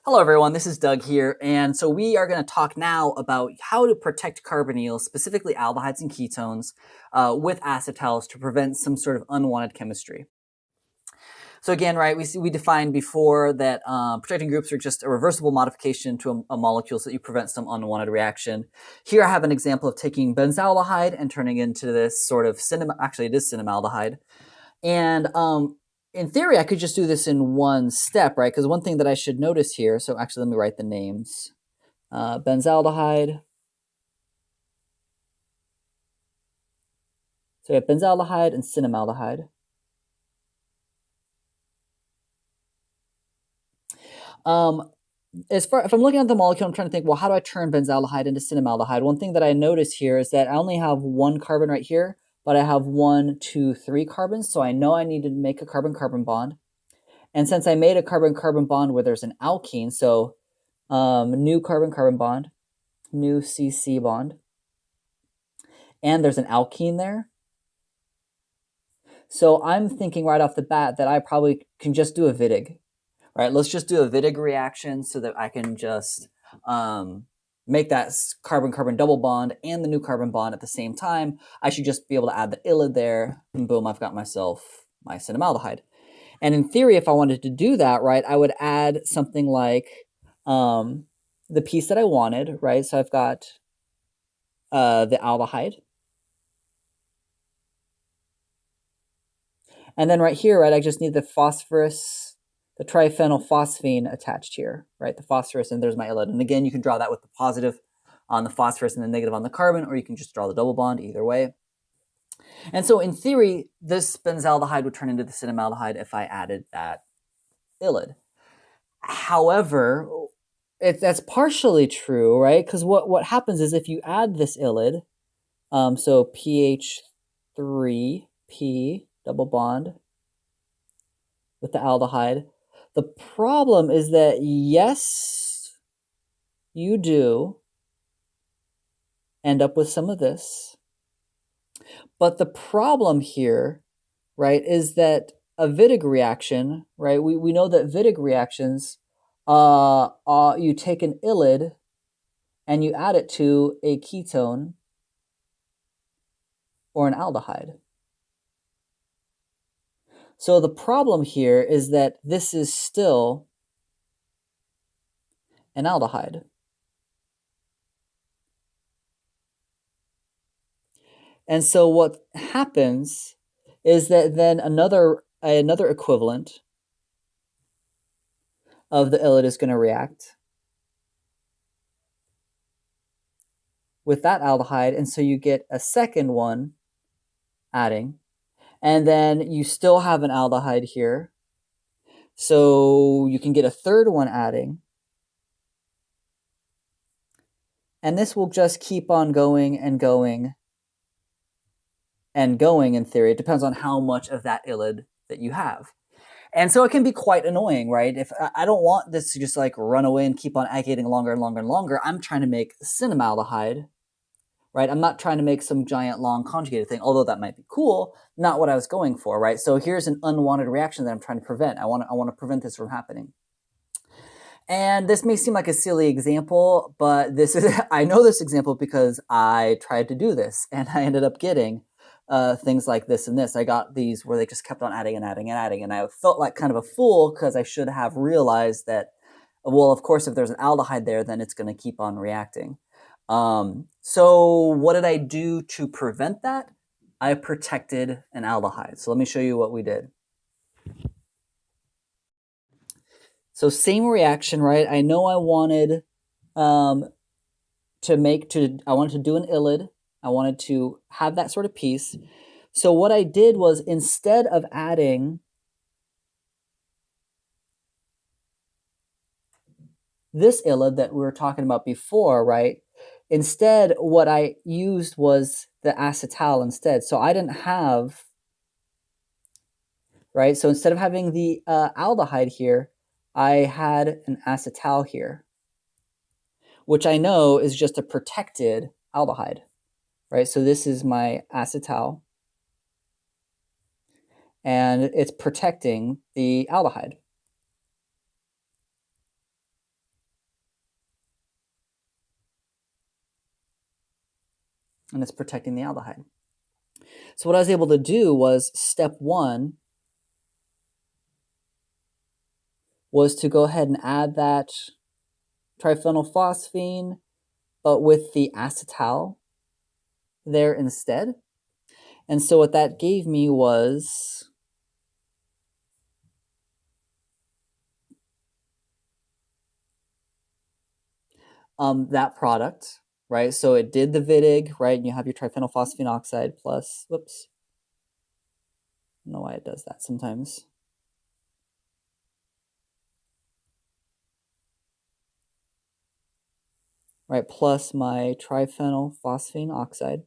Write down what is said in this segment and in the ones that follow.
Hello everyone, this is Doug here, and so we are going to talk now about how to protect carbonyls, specifically aldehydes and ketones, with acetals to prevent some sort of unwanted chemistry. So again, right, we defined before that protecting groups are just a reversible modification to a molecule so that you prevent some unwanted reaction. Here I have an example of taking benzaldehyde and turning it into this sort of actually it is cinnamaldehyde. And in theory, I could just do this in one step, right? Because one thing that I should notice here, so actually let me write the names. Benzaldehyde. So we have benzaldehyde and cinnamaldehyde. If I'm looking at the molecule, I'm trying to think, well, how do I turn benzaldehyde into cinnamaldehyde? One thing that I notice here is that I only have one carbon right here, but I have 1, 2, 3 carbons, so I know I need to make a carbon-carbon bond. And since I made a carbon-carbon bond where there's an alkene, so new carbon-carbon bond, new CC bond, and there's an alkene there. So I'm thinking right off the bat that I probably can just do a Wittig. Right, let's just do a Wittig reaction so that I can just make that carbon-carbon double bond and the new carbon bond at the same time. I should just be able to add the ylide there, and boom, I've got myself my cinnamaldehyde. And in theory, if I wanted to do that, right, I would add something like the piece that I wanted, right? So I've got the aldehyde. And then right here, right, I just need the phosphorus, the triphenylphosphine attached here, right? The phosphorus, and there's my ylide. And again, you can draw that with the positive on the phosphorus and the negative on the carbon, or you can just draw the double bond either way. And so in theory, this benzaldehyde would turn into the cinnamaldehyde if I added that ylide. However, that's partially true, right? Because what happens is if you add this ylide, so PH3P double bond with the aldehyde, the problem is that yes, you do end up with some of this. But the problem here, right, is that a Wittig reaction, right, we know that Wittig reactions, you take an ylide and you add it to a ketone or an aldehyde. So the problem here is that this is still an aldehyde. And so what happens is that then another equivalent of the ylide is going to react with that aldehyde, and so you get a second one adding, and then you still have an aldehyde here, so you can get a third one adding, and this will just keep on going and going and going in theory. It depends on how much of that ylide that you have. And so it can be quite annoying, right? If I don't want this to just like run away and keep on aggregating longer and longer and longer, I'm trying to make cinnamaldehyde, right? I'm not trying to make some giant long conjugated thing, although that might be cool, not what I was going for, right? So here's an unwanted reaction that I'm trying to prevent. I want to prevent this from happening. And this may seem like a silly example, but this is I know this example because I tried to do this and I ended up getting things like this and this. I got these where they just kept on adding and adding and adding, and I felt like kind of a fool because I should have realized that, well, of course, if there's an aldehyde there, then it's going to keep on reacting. So what did I do to prevent that? I protected an aldehyde. So let me show you what we did. So same reaction, right? I know I wanted I wanted to do an ylide. I wanted to have that sort of piece. So what I did was instead of adding this ylide that we were talking about before, right? Instead, what I used was the acetal instead. So I didn't have, right? So instead of having the aldehyde here, I had an acetal here, which I know is just a protected aldehyde, right? So this is my acetal, and it's protecting the aldehyde. and it's protecting the aldehyde. So what I was able to do was step 1 was to go ahead and add that triphenylphosphine, but with the acetal there instead. And so what that gave me was that product, right? So it did the VIDIG, right? And you have your triphenylphosphine oxide plus, whoops. I don't know why it does that sometimes. Right, plus my triphenylphosphine oxide.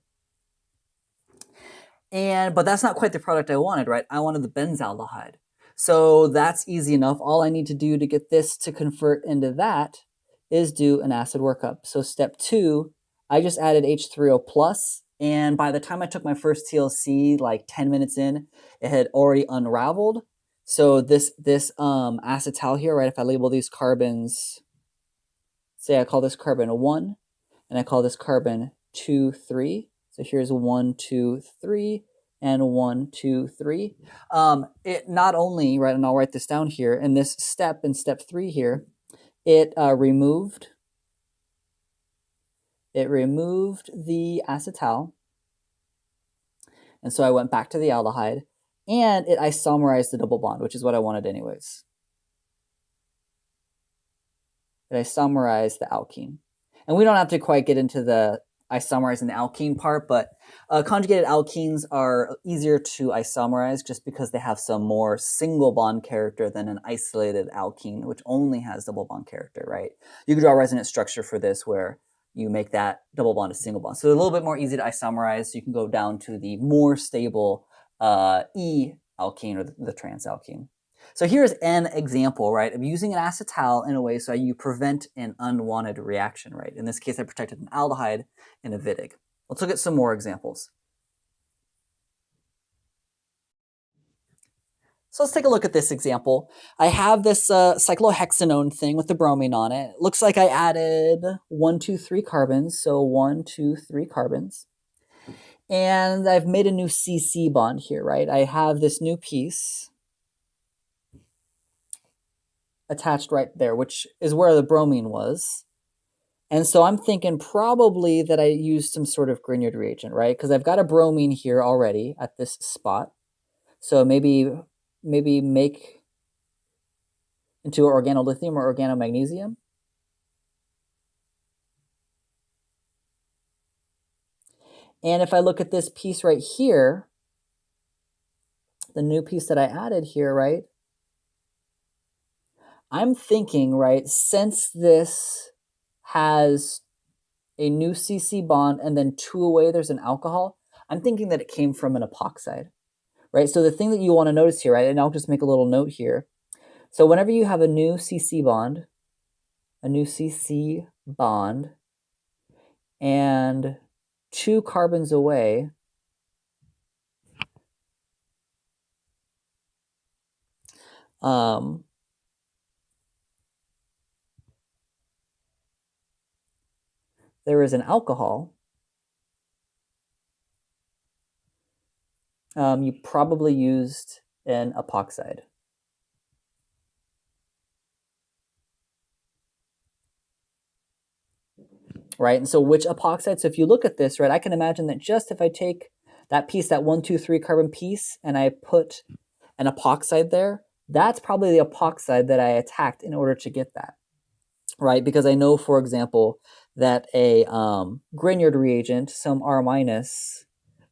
But that's not quite the product I wanted, right? I wanted the benzaldehyde. So that's easy enough. All I need to do to get this to convert into that is do an acid workup. So step 2, I just added H3O plus, and by the time I took my first TLC, like 10 minutes in, it had already unraveled. So this acetal here, right, if I label these carbons, say I call this carbon 1, and I call this carbon 2, 3. So here's 1, 2, 3, and 1, 2, 3. It not only, right, and I'll write this down here, in this step, in step 3 here, it removed the acetal, and so I went back to the aldehyde, and it isomerized the double bond, which is what I wanted anyways. It isomerized the alkene. And we don't have to quite get into the isomerizing the alkene part, but conjugated alkenes are easier to isomerize just because they have some more single bond character than an isolated alkene, which only has double bond character, right? You could draw a resonance structure for this where you make that double bond a single bond. So they're a little bit more easy to isomerize. So you can go down to the more stable E alkene or the trans alkene. So here's an example, right, of using an acetal in a way so you prevent an unwanted reaction, right? In this case, I protected an aldehyde and a VIDIG. Let's look at some more examples. So let's take a look at this example. I have this cyclohexanone thing with the bromine on it. It looks like I added 1, 2, 3 carbons. So 1, 2, 3 carbons. And I've made a new CC bond here, right? I have this new piece attached right there, which is where the bromine was. And so I'm thinking probably that I used some sort of Grignard reagent, right? Because I've got a bromine here already at this spot. So maybe make into organolithium or organomagnesium. And if I look at this piece right here, the new piece that I added here, right? I'm thinking, right, since this has a new CC bond and then 2 away there's an alcohol, I'm thinking that it came from an epoxide, right? So the thing that you want to notice here, right, and I'll just make a little note here. So whenever you have a new CC bond, and 2 carbons away, there is an alcohol, you probably used an epoxide. Right, and so which epoxide? So if you look at this, right, I can imagine that just if I take that piece, that 1, 2, 3 carbon piece, and I put an epoxide there, that's probably the epoxide that I attacked in order to get that, right? Because I know, for example, that a Grignard reagent, some R minus,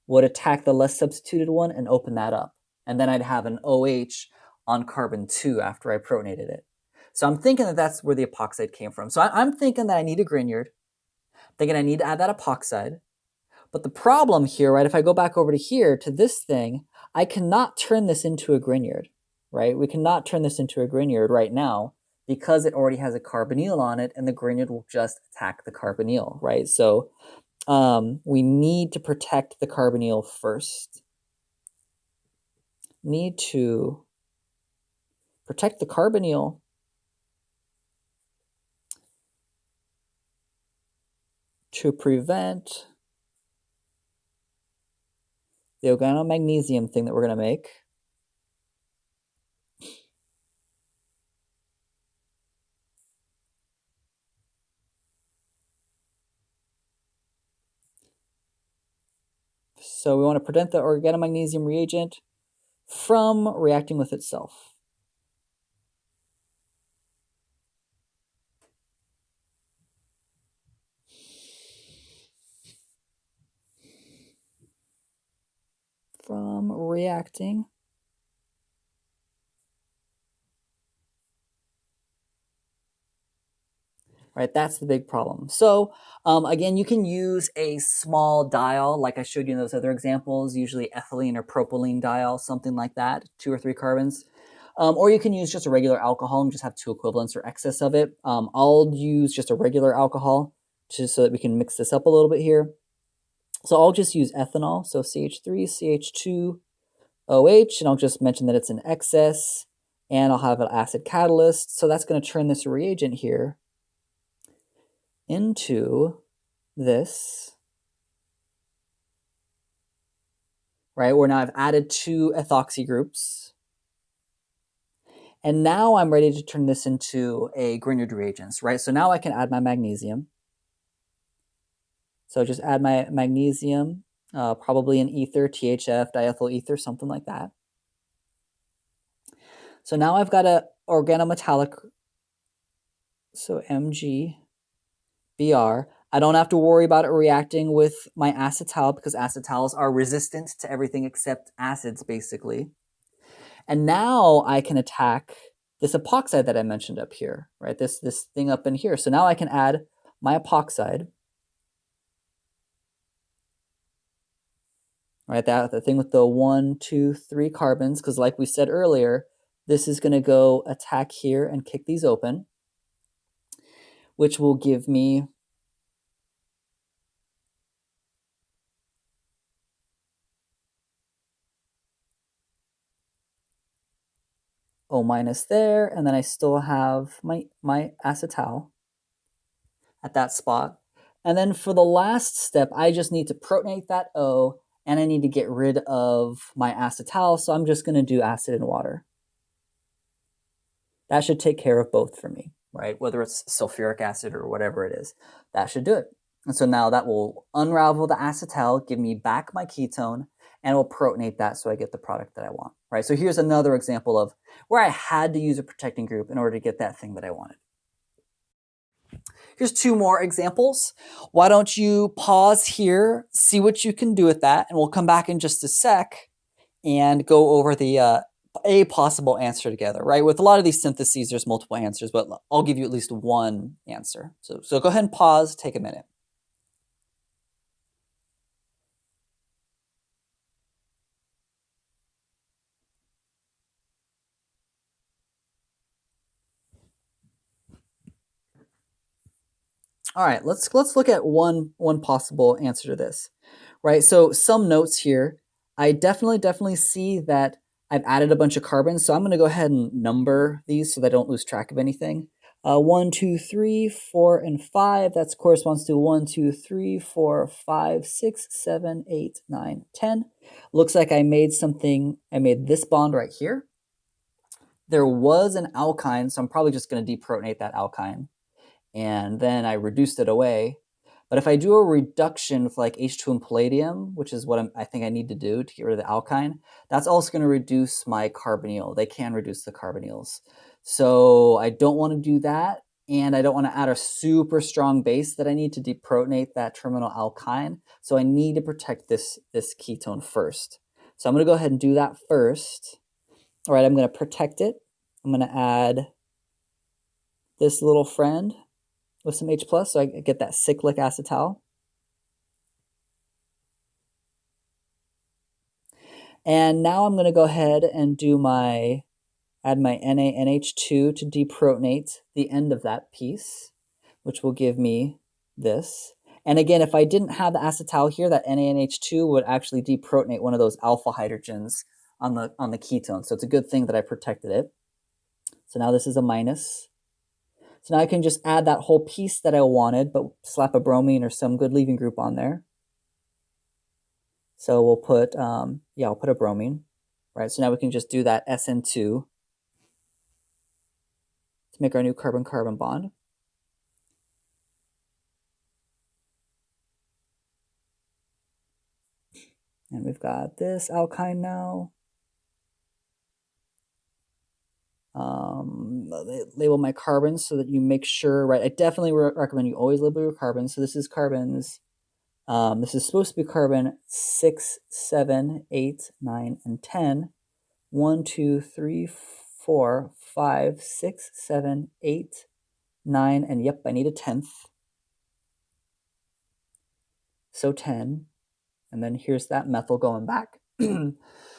would attack the less substituted one and open that up. And then I'd have an OH on carbon 2 after I protonated it. So I'm thinking that that's where the epoxide came from. So I'm thinking that I need a Grignard, thinking I need to add that epoxide. But the problem here, right, if I go back over to here, to this thing, I cannot turn this into a Grignard, right? We cannot turn this into a Grignard right now because it already has a carbonyl on it, and the Grignard will just attack the carbonyl, right? So we need to protect the carbonyl first. Need to protect the carbonyl to prevent the organomagnesium thing that we're going to make. So we want to prevent the organomagnesium reagent from reacting with itself. From reacting. Right, that's the big problem. So again, you can use a small diol, like I showed you in those other examples, usually ethylene or propylene diol, something like that, 2 or 3 carbons. Or you can use just a regular alcohol and just have 2 equivalents or excess of it. I'll use just a regular alcohol just so that we can mix this up a little bit here. So I'll just use ethanol, so CH3, CH2OH, and I'll just mention that it's an excess, and I'll have an acid catalyst. So that's going to turn this reagent here into this, right, where now I've added 2 ethoxy groups. And now I'm ready to turn this into a Grignard reagents, right? So now I can add my magnesium. So just add my magnesium, probably an ether, THF, diethyl ether, something like that. So now I've got a organometallic, so MgBr. I don't have to worry about it reacting with my acetal because acetals are resistant to everything except acids, basically. And now I can attack this epoxide that I mentioned up here, right? This thing up in here. So now I can add my epoxide, right? The thing with the 1, 2, 3 carbons, because like we said earlier, this is going to go attack here and kick these open, which will give me O minus there, and then I still have my acetal at that spot. And then for the last step, I just need to protonate that O, and I need to get rid of my acetal, so I'm just going to do acid and water. That should take care of both for me, right? Whether it's sulfuric acid or whatever it is, that should do it. And so now that will unravel the acetal, give me back my ketone, and it will protonate that so I get the product that I want, right? So here's another example of where I had to use a protecting group in order to get that thing that I wanted. Here's 2 more examples. Why don't you pause here, see what you can do with that, and we'll come back in just a sec and go over the a possible answer together, right? With a lot of these syntheses, there's multiple answers, but I'll give you at least one answer. So go ahead and pause, take a minute. All right, let's look at one possible answer to this, right? So some notes here. I definitely see that I've added a bunch of carbons, so I'm going to go ahead and number these so that I don't lose track of anything. 1, 2, 3, 4, and 5. That corresponds to 1, 2, 3, 4, 5, 6, 7, 8, 9, 10. Looks like I made something. I made this bond right here. There was an alkyne, so I'm probably just going to deprotonate that alkyne. And then I reduced it away. But if I do a reduction with like H2 and palladium, which is what I think I need to do to get rid of the alkyne, that's also going to reduce my carbonyl. They can reduce the carbonyls. So I don't want to do that. And I don't want to add a super strong base that I need to deprotonate that terminal alkyne. So I need to protect this ketone first. So I'm going to go ahead and do that first. All right, I'm going to protect it. I'm going to add this little friend with some H+, so I get that cyclic acetal. And now I'm going to go ahead and add my NaNH2 to deprotonate the end of that piece, which will give me this. And again, if I didn't have the acetal here, that NaNH2 would actually deprotonate one of those alpha hydrogens on the ketone. So it's a good thing that I protected it. So now this is a minus. So now I can just add that whole piece that I wanted, but slap a bromine or some good leaving group on there. So we'll put, I'll put a bromine, right? So now we can just do that SN2 to make our new carbon-carbon bond. And we've got this alkyne now. Label my carbons so that you make sure, right? I definitely recommend you always label your carbons. So this is carbons. This is supposed to be carbon 6, 7, 8, 9, and 10. 1, 2, 3, 4, 5, 6, 7, 8, 9, and yep, I need a 10th. So 10. And then here's that methyl going back.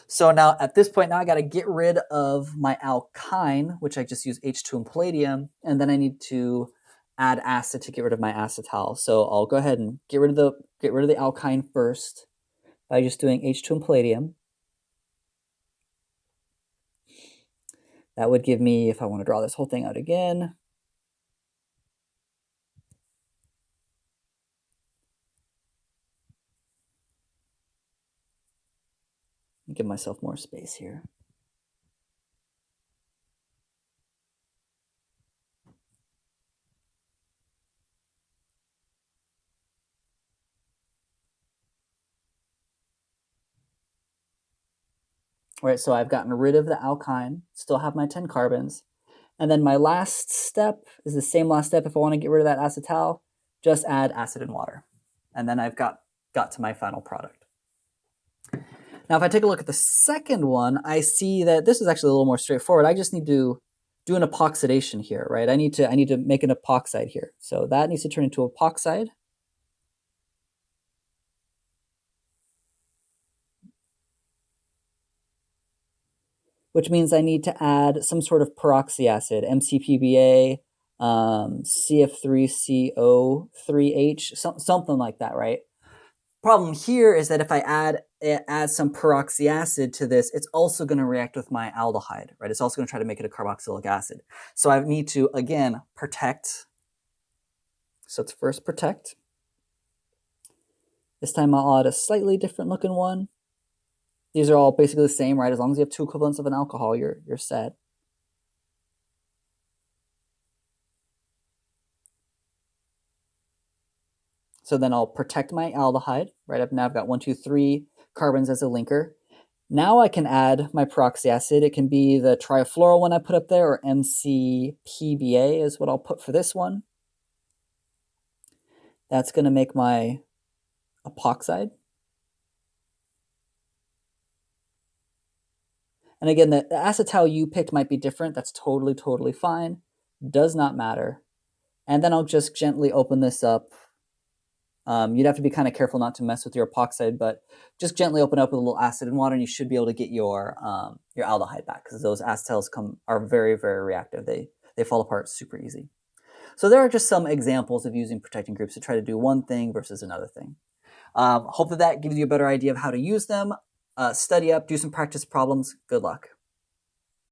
So now at this point, now I got to get rid of my alkyne, which I just use H2 and palladium, and then I need to add acid to get rid of my acetal. So I'll go ahead and get rid of the alkyne first by just doing H2 and palladium. That would give me, if I want to draw this whole thing out again, give myself more space here. All right, so I've gotten rid of the alkyne, still have my 10 carbons. And then my last step is the same last step. If I want to get rid of that acetal, just add acid and water. And then I've got to my final product. Now, if I take a look at the second one, I see that this is actually a little more straightforward. I just need to do an epoxidation here, right? I need to make an epoxide here. So that needs to turn into epoxide. Which means I need to add some sort of peroxy acid, MCPBA, CF3CO3H, something like that, right? Problem here is that if I add some peroxy acid to this, it's also going to react with my aldehyde, right? It's also going to try to make it a carboxylic acid. So I need to, again, protect. So let's first protect. This time I'll add a slightly different looking one. These are all basically the same, right? As long as you have two equivalents of an alcohol, you're set. So then I'll protect my aldehyde, right? Now I've got 1, 2, 3 carbons as a linker. Now I can add my peroxy acid. It can be the triafluoral one I put up there, or MCPBA is what I'll put for this one. That's going to make my epoxide. And again, the acetal you picked might be different. That's totally, totally fine. Does not matter. And then I'll just gently open this up. You'd have to be kind of careful not to mess with your epoxide, but just gently open up with a little acid and water, and you should be able to get your aldehyde back, because those acetals are very, very reactive. They fall apart super easy. So there are just some examples of using protecting groups to try to do one thing versus another thing. Hope that gives you a better idea of how to use them. Study up, do some practice problems. Good luck.